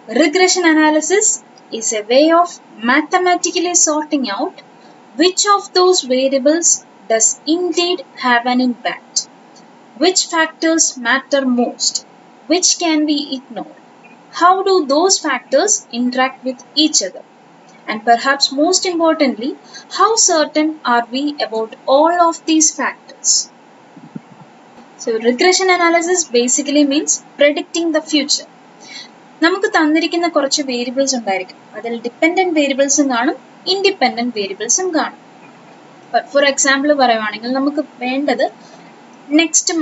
Regression analysis is a way of mathematically sorting out which of those variables does indeed have an impact, which factors matter most, which can be ignored, how do those factors interact with each other, and perhaps most importantly, how certain are we about all of these factors. So regression analysis basically means predicting the future. നമുക്ക് തന്നിരിക്കുന്ന കുറച്ച് variables ഉണ്ടായിരിക്കും. അതിൽ dependent വേരിയബിൾസും കാണും, independent വേരിയബിൾസും കാണും. For example പറയുവാണെങ്കിൽ നമുക്ക് വേണ്ടത് നെക്സ്റ്റ്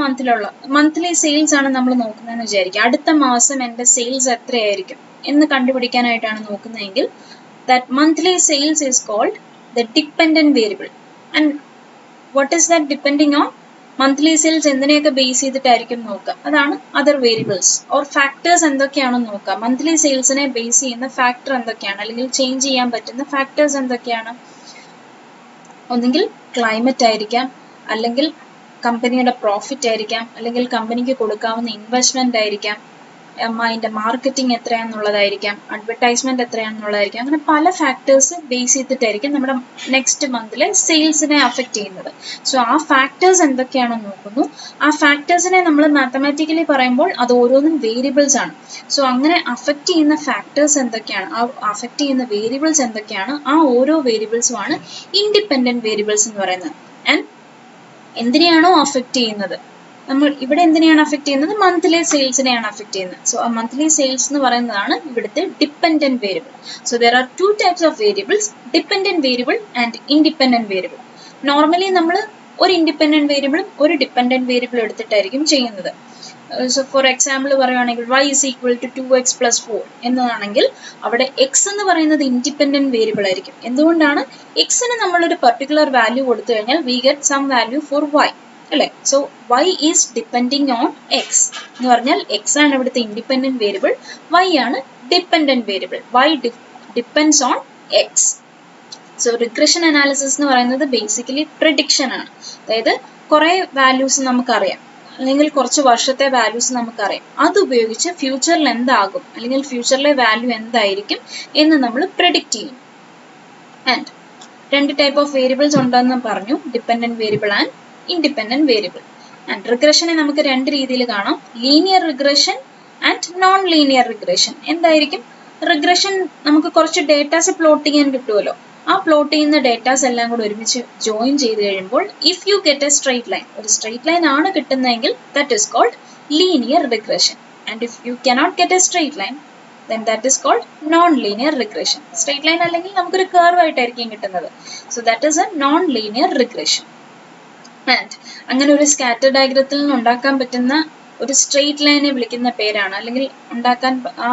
മന്ത്ലി സെയിൽസ് ആണ് നമ്മൾ നോക്കുന്നതെന്ന് വിചാരിക്കുക. അടുത്ത മാസം എൻ്റെ സെയിൽസ് എത്രയായിരിക്കും എന്ന് കണ്ടുപിടിക്കാനായിട്ടാണ് നോക്കുന്നതെങ്കിൽ that monthly sales is called the dependent variable. And what is that depending on? Monthly sales എന്തിനെയൊക്കെ ബേസ് ചെയ്തിട്ടായിരിക്കും നോക്കുക, അതാണ് അതർ വേരിയബിൾസ് ഓർ ഫാക്ടേഴ്സ് എന്തൊക്കെയാണെന്ന് നോക്കുക. മന്ത്ലി സെയിൽസിനെ ബേസ് ചെയ്യുന്ന ഫാക്ടർ എന്തൊക്കെയാണ്, അല്ലെങ്കിൽ ചേഞ്ച് ചെയ്യാൻ പറ്റുന്ന ഫാക്ടേഴ്സ് എന്തൊക്കെയാണ്? ഒന്നുകിൽ ക്ലൈമറ്റ് ആയിരിക്കാം, അല്ലെങ്കിൽ കമ്പനിയുടെ പ്രോഫിറ്റ് ആയിരിക്കാം, അല്ലെങ്കിൽ കമ്പനിക്ക് കൊടുക്കാവുന്ന ഇൻവെസ്റ്റ്മെന്റ് ആയിരിക്കാം, അതിൻ്റെ മാർക്കറ്റിംഗ് എത്രയാണെന്നുള്ളതായിരിക്കാം, അഡ്വർടൈസ്മെന്റ് എത്രയാണെന്നുള്ളതായിരിക്കാം. അങ്ങനെ പല ഫാക്ടേഴ്സ് ബേസ് ചെയ്തിട്ടായിരിക്കും നമ്മുടെ നെക്സ്റ്റ് മന്തിലെ സെയിൽസിനെ അഫക്റ്റ് ചെയ്യുന്നത്. സോ ആ ഫാക്ടേഴ്സ് എന്തൊക്കെയാണെന്ന് നോക്കുന്നു. ആ ഫാക്ടേഴ്സിനെ നമ്മൾ മാത്തമാറ്റിക്കലി പറയുമ്പോൾ അത് ഓരോന്നും വേരിയബിൾസ് ആണ്. സോ അങ്ങനെ അഫക്റ്റ് ചെയ്യുന്ന ഫാക്ടേഴ്സ് എന്തൊക്കെയാണ്, ആ അഫക്റ്റ് ചെയ്യുന്ന വേരിയബിൾസ് എന്തൊക്കെയാണ്, ആ ഓരോ വേരിയബിൾസുമാണ് ഇൻഡിപെൻഡന്റ് വേരിയബിൾസ് എന്ന് പറയുന്നത്. ആൻഡ് എന്തിനെയാണോ അഫക്റ്റ് ചെയ്യുന്നത്, നമ്മൾ ഇവിടെ എന്തിനെയാണ് അഫക്റ്റ് ചെയ്യുന്നത്? മന്ത്ലി സെയിൽസിനെയാണ് അഫക്റ്റ് ചെയ്യുന്നത്. സോ ആ മന്ത്ലി സെയിൽസ് എന്ന് പറയുന്നതാണ് ഇവിടുത്തെ dependent variable. So there are two types of variables, dependent variable and independent variable. Normally നമ്മൾ ഒരു ഇൻഡിപെൻഡന്റ് വേരിയബിളും ഒരു ഡിപ്പെൻഡന്റ് വേരിയബിൾ എടുത്തിട്ടായിരിക്കും ചെയ്യുന്നത്. സോ ഫോർ എക്സാമ്പിൾ പറയുകയാണെങ്കിൽ y is equal to 2x plus 4 എന്നതാണെങ്കിൽ അവിടെ x എന്ന് പറയുന്നത് ഇൻഡിപെൻഡന്റ് വേരിയബിൾ ആയിരിക്കും. എന്തുകൊണ്ടാണ്? എക്സിന് നമ്മളൊരു പെർട്ടിക്കുലർ വാല്യൂ കൊടുത്തു കഴിഞ്ഞാൽ we get some value for y, അല്ലേ? So y is depending on x എന്ന് പറഞ്ഞാൽ x ആണ് ഇവിടുത്തെ ഇൻഡിപെൻഡന്റ് വേരിയബിൾ, y ആണ് dependent variable. y depends on x. So regression analysis എന്ന് പറയുന്നത് ബേസിക്കലി പ്രിഡിക്ഷൻ ആണ്. അതായത് കുറേ വാല്യൂസ് നമുക്കറിയാം, അല്ലെങ്കിൽ കുറച്ച് വർഷത്തെ വാല്യൂസ് നമുക്കറിയാം, അതുപയോഗിച്ച് ഫ്യൂച്ചറിൽ എന്താകും, അല്ലെങ്കിൽ ഫ്യൂച്ചറിലെ വാല്യൂ എന്തായിരിക്കും എന്ന് നമ്മൾ പ്രെഡിക്റ്റ് ചെയ്യും. ആൻഡ് രണ്ട് ടൈപ്പ് ഓഫ് വേരിയബിൾസ് ഉണ്ടെന്ന് പറഞ്ഞു, dependent variable and independent variable. And റിഗ്രഷനെ നമുക്ക് രണ്ട് രീതിയിൽ കാണാം, linear regression and non linear regression. എന്തായിരിക്കും റിഗ്രഷൻ? നമുക്ക് കുറച്ച് ഡേറ്റാസ് പ്ലോട്ട് ചെയ്യാൻ കിട്ടുമല്ലോ. ആ പ്ലോട്ട് ചെയ്യുന്ന ഡേറ്റാസ് എല്ലാം കൂടെ ഒരുമിച്ച് ജോയിൻ ചെയ്ത് കഴിയുമ്പോൾ if you get a straight line, ഒരു സ്ട്രെയിറ്റ് ലൈൻ ആണ് കിട്ടുന്നതെങ്കിൽ that is called linear regression. And if you cannot get a straight line then that is called non-linear regression. Straight line അല്ലെങ്കിൽ നമുക്കൊരു കർവ് ആയിട്ടായിരിക്കും കിട്ടുന്നത്. So that is a non-linear regression. And അങ്ങനെ ഒരു scatter ഡയഗ്രത്തിൽ നിന്ന് ഉണ്ടാക്കാൻ പറ്റുന്ന ഒരു സ്ട്രെയിറ്റ് ലൈനെ വിളിക്കുന്ന പേരാണ്, അല്ലെങ്കിൽ ഉണ്ടാക്കാൻ ആ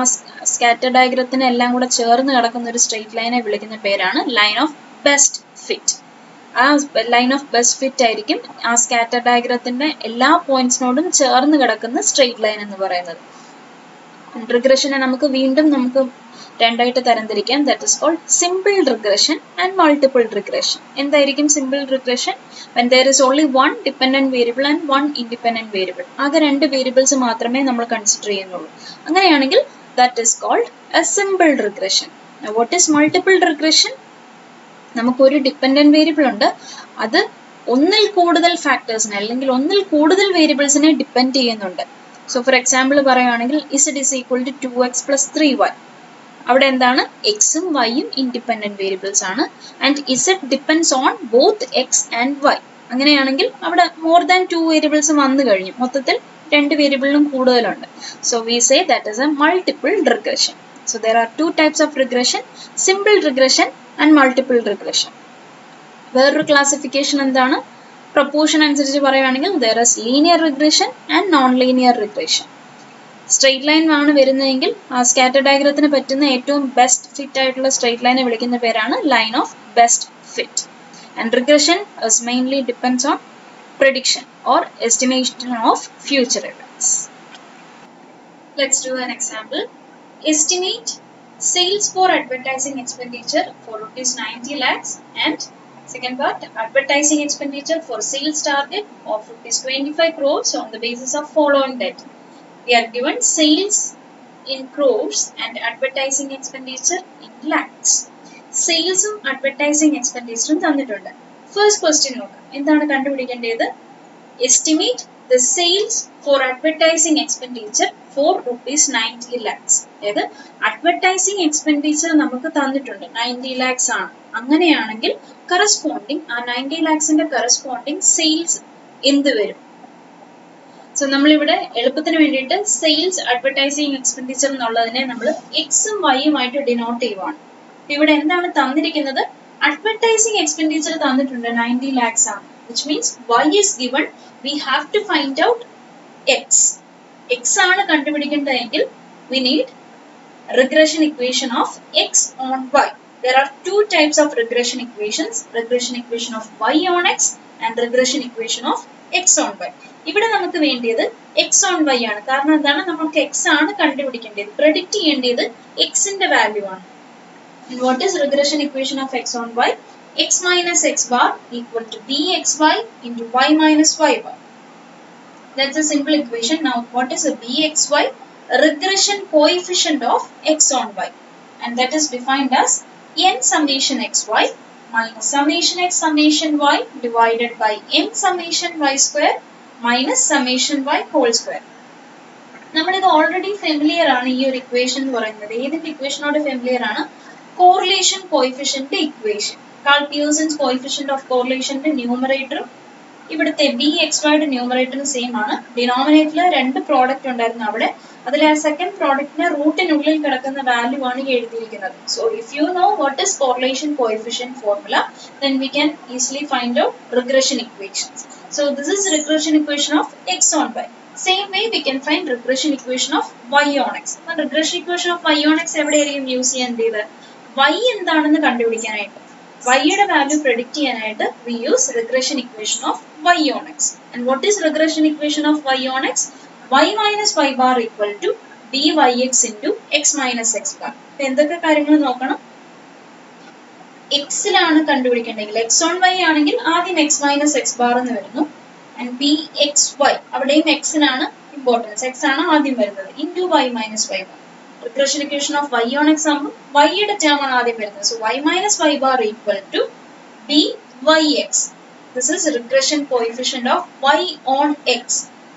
സ്കാറ്റർ ഡയഗ്രത്തിന് എല്ലാം കൂടെ ചേർന്ന് കിടക്കുന്ന ഒരു സ്ട്രെയിറ്റ് ലൈനെ വിളിക്കുന്ന പേരാണ് ലൈൻ ഓഫ് ബെസ്റ്റ് ഫിറ്റ്. ആ ലൈൻ ഓഫ് ബെസ്റ്റ് ഫിറ്റ് ആയിരിക്കും ആ സ്കാറ്റർ ഡയഗ്രത്തിന്റെ എല്ലാ പോയിന്റ്സിനോടും ചേർന്ന് കിടക്കുന്ന സ്ട്രെയിറ്റ് ലൈൻ എന്ന് പറയുന്നത്. റിഗ്രഷനെ നമുക്ക് വീണ്ടും രണ്ടായിട്ട് തരംതിരിക്കാം. That is called simple regression and multiple regression. എന്തായിരിക്കും simple regression? when there is only one dependent variable and one independent variable. ആകെ രണ്ട് വേരിയബിൾസ് മാത്രമേ നമ്മൾ കൺസിഡർ ചെയ്യുന്നുള്ളൂ. അങ്ങനെയാണെങ്കിൽ that is called a simple regression. What is multiple regression? നമുക്കൊരു dependent variable ഉണ്ട്, അത് ഒന്നിൽ കൂടുതൽ ഫാക്ടേഴ്സിനെ അല്ലെങ്കിൽ ഒന്നിൽ കൂടുതൽ വേരിയബിൾസിനെ ഡിപ്പെൻഡ് ചെയ്യുന്നുണ്ട്. സോ ഫോർ എക്സാമ്പിൾ പറയുകയാണെങ്കിൽ z is equal to 2x plus 3y. അവിടെ എന്താണ്? എക്സും വൈയും ഇൻഡിപെൻഡന്റ് വേരിയബിൾസ് ആണ്. And z depends on both X and Y. അങ്ങനെയാണെങ്കിൽ അവിടെ മോർ ദാൻ 2 വേരിയബിൾസ് വന്നു കഴിഞ്ഞു, മൊത്തത്തിൽ 2 വേരിയബിളിലും കൂടുതലുണ്ട്. So we say that is A multiple regression. So there are 2 types of regression, simple regression and multiple regression. വേറൊരു classification എന്താണ്? Proportion അനുസരിച്ച് പറയുകയാണെങ്കിൽ there is linear regression and non-linear regression. Straight line ആണ് വരുന്നതെങ്കിൽ ആ സ്കാറ്റർ ഡയഗ്രത്തിന് പറ്റുന്ന ഏറ്റവും best fit ആയിട്ടുള്ള സ്ട്രെയിറ്റ് ലൈനെ വിളിക്കുന്ന പേരാണ് line of best fit. And regression is mainly depends on prediction or estimation of future events. Let's do an example. Estimate sales for advertising expenditure for rupees 90 lakhs and second part, advertising expenditure for sales target of rupees 25 crores on the basis of following data. We are given sales in crores and advertising expenditure in lakhs. സെയിൽസും advertising എക്സ്പെൻഡിച്ചറും തന്നിട്ടുണ്ട്. First question നോക്കാം. എന്താണ് കണ്ടുപിടിക്കേണ്ടത്? Estimate the sales for advertising expenditure for ₹90 lakhs. അതായത് advertising expenditure നമുക്ക് തന്നിട്ടുണ്ട് 90 lakhs ആണ്. അങ്ങനെയാണെങ്കിൽ കറസ്പോണ്ടിങ് ആ 90 lakhsന്റെ കറസ്പോണ്ടിങ് സെയിൽസ് എന്ത് വരും? സോ നമ്മളിവിടെ എളുപ്പത്തിന് വേണ്ടിയിട്ട് സെയിൽസ് അഡ്വർടൈസിംഗ് എക്സ്പെൻഡിച്ചർ എന്നുള്ളതിനെ നമ്മൾ എക്സും വൈയുമായിട്ട് ഡിനോട്ട് ചെയ്യുവാണ്. ഇവിടെ എന്താണ് തന്നിരിക്കുന്നത്? അഡ്വർടൈസിംഗ് എക്സ്പെൻഡിച്ചർ തന്നിട്ടുണ്ട് 90 lakhs ആണ്. which means y is given, we have to find out x. x ആണ് കണ്ടുപിടിക്കേണ്ടതെങ്കിൽ we need regression equation of x on y. There are two types of regression equations, regression equation of y on x and regression equation of x on y. ഇവിടെ നമുക്ക് വേണ്ടിയത് x on y ആണ്. കാരണം എന്താണ്? നമുക്ക് x ആണ് കണ്ടുപിടിക്കേണ്ടത്, predict ചെയ്യേണ്ടത് x ന്റെ വാല്യൂ ആണ്. And what is regression equation of x on y? X minus x bar equal to bxy into y minus y bar. That's a simple equation. Now what is a bxy? A regression coefficient of x on y, and that is defined as n summation xy minus summation x summation y divided by n summation y square minus summation y whole square. നമ്മളിത് already familiar ആണ്. ഈ ഒരു equation എന്ന് പറയുന്നത് ഏതിന്റെ ഇക്വേഷനോട് familiar ആണ്? Correlation coefficient equation. Karl Pearson's coefficient of കോറിലേഷന്റെ ന്യൂമറേറ്ററും ഇവിടുത്തെ bxyയുടെ ന്യൂമറേറ്ററും സെയിം ആണ്. ഡിനോമിനേറ്ററിൽ രണ്ട് പ്രോഡക്റ്റ് ഉണ്ടായിരുന്നു അവിടെ. അതിൽ ആ സെക്കൻഡ് പ്രോഡക്റ്റിന്റെ റൂട്ടിനുള്ളിൽ കിടക്കുന്ന വാല്യൂ ആണ് എഴുതിയിരിക്കുന്നത്. So if you know what is correlation coefficient formula, then we can easily find out regression equations. So this is regression equation of x on y. Same way we can find regression equation of y on x. അപ്പോൾ regression equation of y on x എവിടെയായിരിക്കും use ചെയ്യേണ്ടത്? y എന്താണെന്ന് കണ്ടുപിടിക്കാനായിട്ട്, y യുടെ value predict ചെയ്യാനായിട്ട് we use regression equation of y on x. And what is regression equation of y on x? y minus y bar equal to byx into x minus x bar. അപ്പോൾ എന്തൊക്കെ കാര്യങ്ങൾ നോക്കണം? x ലാണ് കണ്ടുപിടിക്കേണ്ടെങ്കിൽ x on y ആണെങ്കിൽ ആദ്യം x minus x bar എന്ന് വരുന്നു. And bxy അവിടെയും x നാണ് ഇമ്പോർട്ടൻസ്, x ആണ് ആദ്യം വരുന്നത്, into y minus y bar. Regression equation of y on x ആകുമ്പോൾ y യുടെ ടേം ആണ് ആദ്യം വരുന്നത്. So y minus y bar equal to byx. This is regression coefficient of y on x.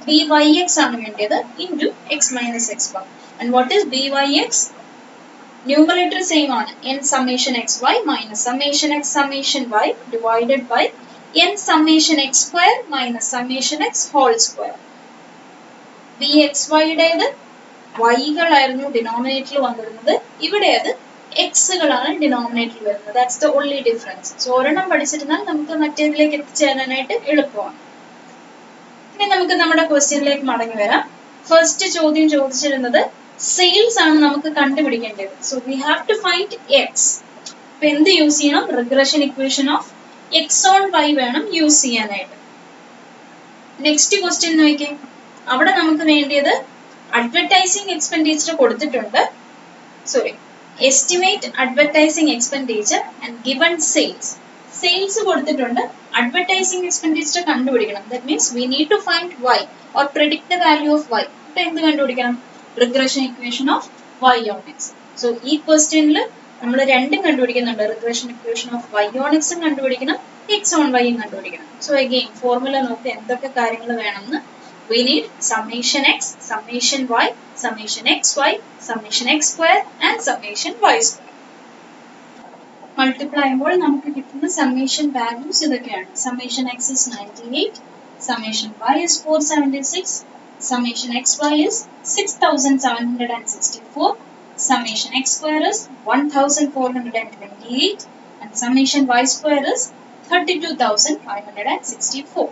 byx ആണ് വേണ്ടത് into x minus x bar. And what is byx? Numerator same ആണ്, n summation xy minus summation x summation y divided by n summation x square minus summation x whole square. bxy യുടേത് y കളായിരുന്നു ഡിനോമിനേറ്ററിൽ വന്നിരുന്നത്, ഇവിടെ അത് x കളാണ് ഡിനോമിനേറ്ററിൽ വരുന്നത്. That's the only difference. So ഒരെണ്ണം പഠിച്ചിരുന്നാൽ നമുക്ക് മറ്റേതിലേക്ക് എത്തിച്ചേരാനായിട്ട് എളുപ്പമാണ്. ഇനി നമുക്ക് നമ്മുടെ ക്വസ്റ്റ്യനിലേക്ക് മടങ്ങി വരാം. ഫസ്റ്റ് ചോദ്യം ചോദിച്ചിരുന്നത് സെയിൽസ് ആണ് നമുക്ക് കണ്ടുപിടിക്കേണ്ടത്. So we have to find X. അപ്പൊ എന്ത് യൂസ് ചെയ്യണം? Regression equation of X on Y വേണം യൂസ് ചെയ്യാനായിട്ട്. നെക്സ്റ്റ് ക്വസ്റ്റ്യൻ നോക്കിയേ, അവിടെ നമുക്ക് വേണ്ടിയത് അഡ്വർടൈസിംഗ് എക്സ്പെൻഡിച്ചർ കൊടുത്തിട്ടുണ്ട്. Sorry, estimate advertising expenditure and given sales. Sales കൊടുത്തിട്ടുണ്ട്, അഡ്വർടൈസിംഗ് എക്സ്പെൻഡിച്ചർ കണ്ടുപിടിക്കണം. That means we need to find Y or predict the value of Y. അപ്പൊ എന്ത് കണ്ടുപിടിക്കണം? Regression equation of Y on X. So ഈ ക്വസ്റ്റ്യനിൽ നമ്മൾ രണ്ടും കണ്ടുപിടിക്കുന്നുണ്ട്. Regression equation of Y on എക്സും കണ്ടുപിടിക്കണം, എക്സ് ഓൺ വൈയും കണ്ടുപിടിക്കണം. സോ അഗെയിൻ ഫോർമുല നോക്കി എന്തൊക്കെ കാര്യങ്ങൾ വേണമെന്ന്. We need summation x, summation y, summation xy, summation x square and summation y square. Multiply ചെയ്യുമ്പോൾ നമുക്ക് കിട്ടുന്ന summation values ഇതൊക്കെയാണ്. Summation x is 98, summation y is 476, summation xy is 6764, summation x square is 1428 and summation y square is 32564.